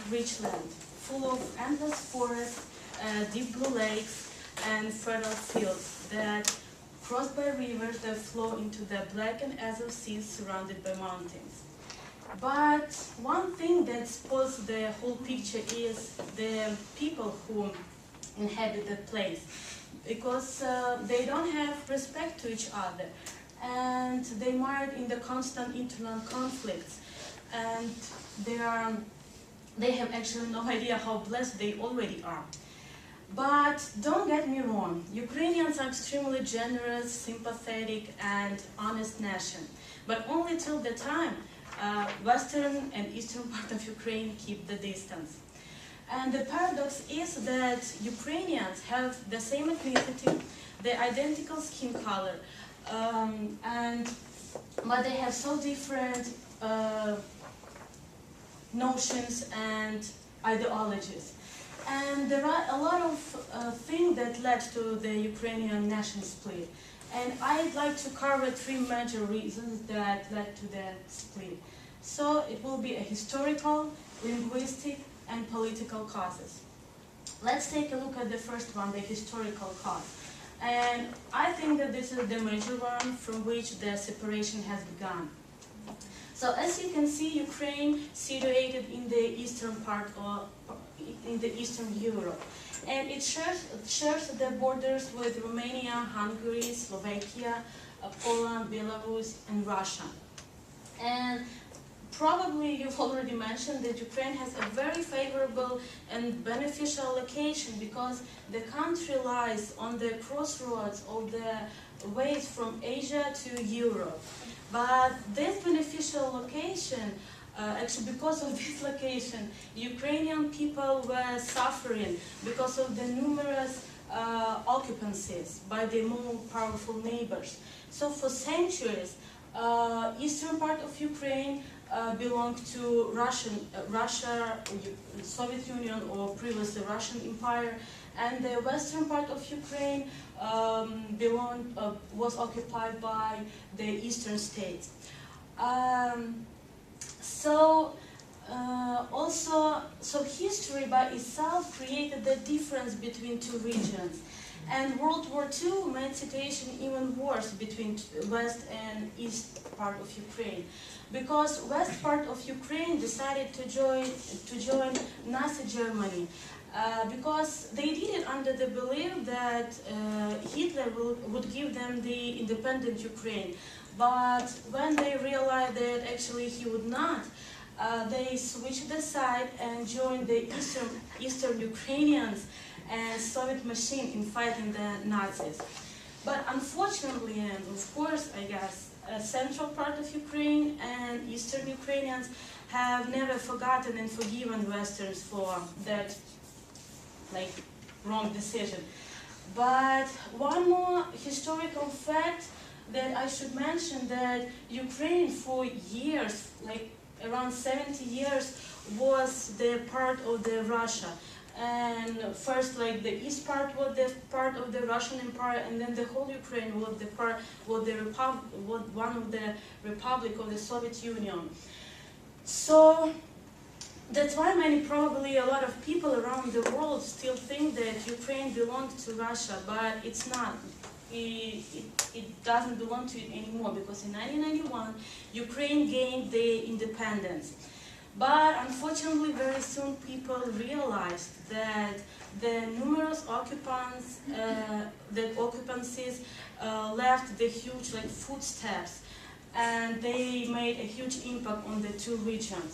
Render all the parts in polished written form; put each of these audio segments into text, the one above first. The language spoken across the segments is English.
rich land, full of endless forests, deep blue lakes, and fertile fields that crossed by rivers that flow into the black and azure seas surrounded by mountains. But one thing that spoils the whole picture is the people who inhabit that place, because they don't have respect to each other, and they mired in the constant internal conflicts, and they have actually no idea how blessed they already are. But don't get me wrong, Ukrainians are extremely generous, sympathetic, and honest nation, but only till the time western and eastern part of Ukraine keep the distance. And the paradox is that Ukrainians have the same ethnicity, the identical skin color, but they have so different notions and ideologies. And there are a lot of things that led to the Ukrainian nation split. And I'd like to cover three major reasons that led to that split. So it will be a historical, linguistic, and political causes. Let's take a look at the first one, the historical cause. And I think that this is the major one from which the separation has begun. So as you can see, Ukraine situated in the eastern part of Eastern Europe, and it shares the borders with Romania, Hungary, Slovakia, Poland, Belarus, and Russia. And probably you've already mentioned that Ukraine has a very favorable and beneficial location because the country lies on the crossroads of the ways from Asia to Europe. But this beneficial location, actually because of this location, Ukrainian people were suffering because of the numerous occupancies by the more powerful neighbors. So for centuries, eastern part of Ukraine belonged to Russia, Soviet Union, or previously Russian Empire, and the western part of Ukraine was occupied by the eastern states. So history by itself created the difference between two regions. And World War II made situation even worse between west and east part of Ukraine, because west part of Ukraine decided to join Nazi Germany, because they did it under the belief that Hitler would give them the independent Ukraine. But when they realized that actually he would not, they switched the side and joined the Eastern Ukrainians and Soviet machine in fighting the Nazis. But unfortunately, and of course, I guess, central part of Ukraine and Eastern Ukrainians have never forgotten and forgiven Westerns for that wrong decision. But one more historical fact that I should mention, that Ukraine for years, around 70 years, was the part of the Russia. And first, the east part was the part of the Russian Empire, and then the whole Ukraine was one of the republic of the Soviet Union. So that's why probably a lot of people around the world still think that Ukraine belonged to Russia, but it's not. It doesn't belong to it anymore, because in 1991 Ukraine gained the independence. But unfortunately, very soon people realized that the numerous occupancies left the huge footsteps, and they made a huge impact on the two regions.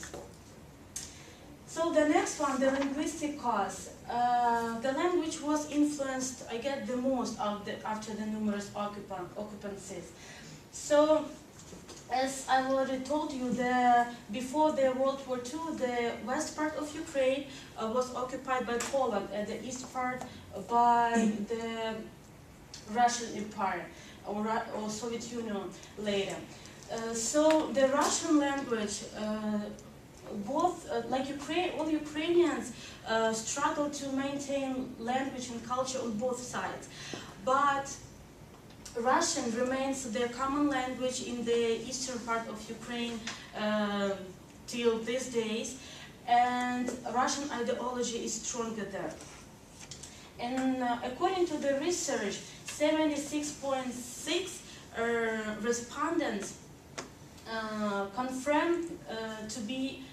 So the next one, the linguistic cause. The language was influenced, I guess, the most after the numerous occupancies. So, as I already told you, before the World War II, the west part of Ukraine was occupied by Poland, and the east part by the Russian Empire, or Soviet Union later. So the Russian language, all Ukrainians struggle to maintain language and culture on both sides. But Russian remains the common language in the eastern part of Ukraine till these days. and Russian ideology is stronger there. And according to the research, 76.6 respondents confirmed to be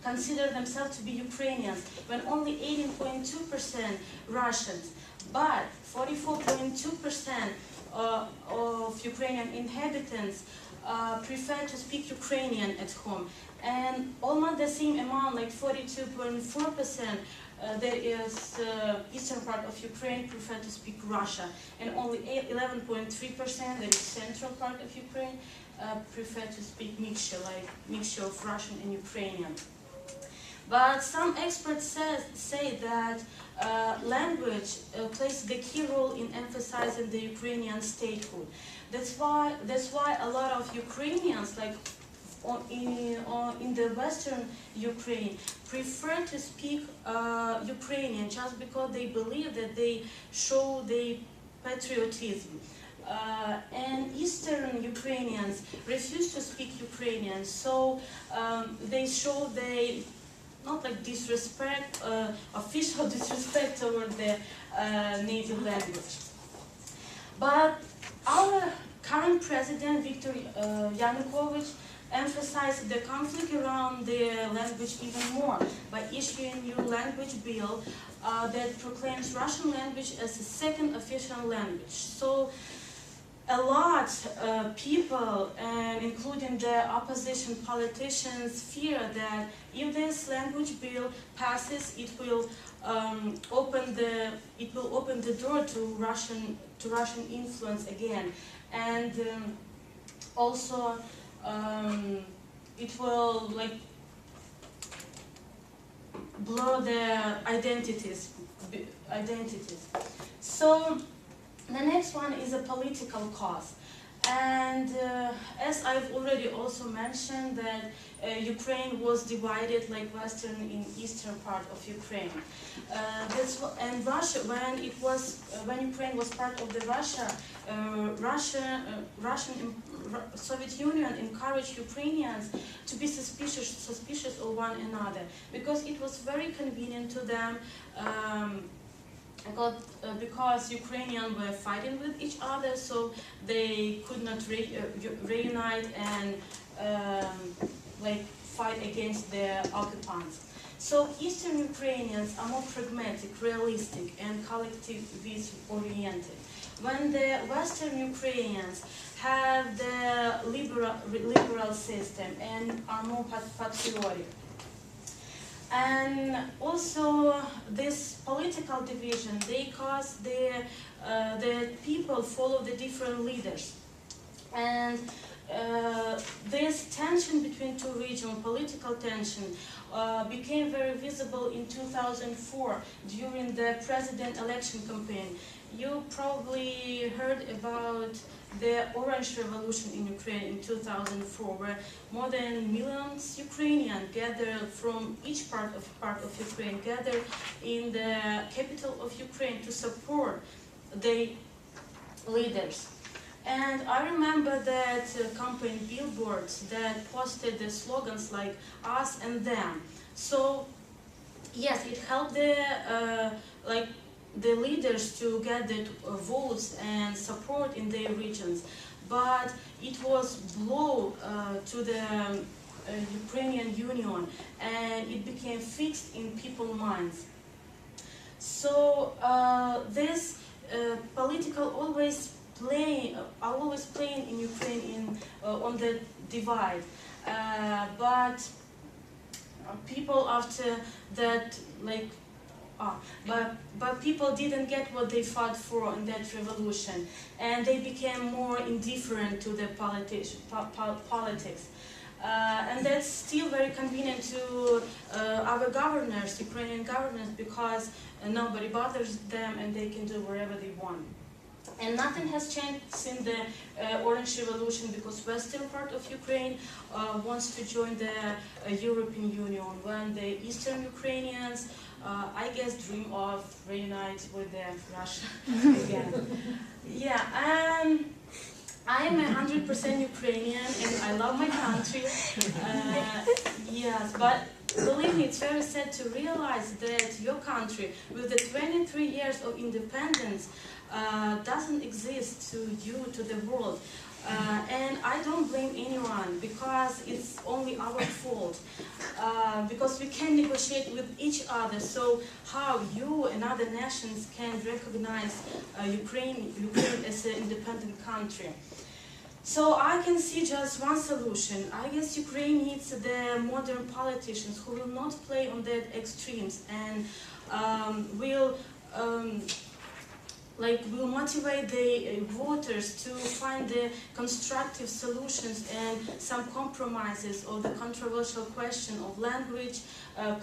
consider themselves to be Ukrainians, when only 18.2% Russians, but 44.2% of Ukrainian inhabitants prefer to speak Ukrainian at home, and almost the same amount, like 42.4%, there is eastern part of Ukraine prefer to speak Russia, and only 11.3%, that is central part of Ukraine, prefer to speak mixture of Russian and Ukrainian. But some experts say that language plays the key role in emphasizing the Ukrainian statehood. That's why a lot of Ukrainians, like in the Western Ukraine, prefer to speak Ukrainian just because they believe that they show their patriotism. And Eastern Ukrainians refuse to speak Ukrainian, so they show they not like disrespect, official disrespect toward the native language. But our current president, Viktor Yanukovych, emphasized the conflict around the language even more by issuing a new language bill that proclaims Russian language as a second official language. So a lot of people, including the opposition politicians, fear that if this language bill passes, it will open the door to Russian influence again, and also it will like blur their identities. So the next one is a political cause, and as I've already also mentioned that Ukraine was divided like western and eastern part of Ukraine. And Russia, when Ukraine was part of the Soviet Union encouraged Ukrainians to be suspicious of one another, because it was very convenient to them. Because Ukrainians were fighting with each other, so they could not reunite and like fight against the occupants. So Eastern Ukrainians are more pragmatic, realistic, and collectivist oriented, when the Western Ukrainians have the liberal system and are more patriotic. And also this political division, they cause the people follow the different leaders. And this tension between two regions, political tension, became very visible in 2004 during the president election campaign. You probably heard about the Orange Revolution in Ukraine in 2004, where more than millions Ukrainians gathered from each part of Ukraine, gathered in the capital of Ukraine to support the leaders. And I remember that campaign billboards that posted the slogans like "us and them." So yes, it helped the leaders to get the votes and support in their regions, but it was blow to the Ukrainian Union, and it became fixed in people's minds. So this political always playing in Ukraine on the divide, but people after that but people didn't get what they fought for in that revolution, and they became more indifferent to the politics. And that's still very convenient to our governors, Ukrainian governors, because nobody bothers them and they can do wherever they want. And nothing has changed since the Orange Revolution, because western part of Ukraine wants to join the European Union, when the eastern Ukrainians I guess dream of reunite with Russia again. Yeah, I am 100% Ukrainian and I love my country. Yes, but believe me, it's very sad to realize that your country, with the 23 years of independence, doesn't exist to you, to the world. And I don't blame anyone, because it's only our fault. Because we can negotiate with each other, so how you and other nations can recognize Ukraine as an independent country? So I can see just one solution. I guess Ukraine needs the modern politicians who will not play on that extremes and will motivate the voters to find the constructive solutions and some compromises of the controversial question of language,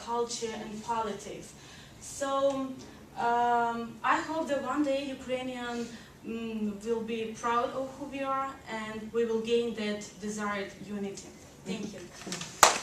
culture and politics. So I hope that one day Ukrainian will be proud of who we are, and we will gain that desired unity. Thank you.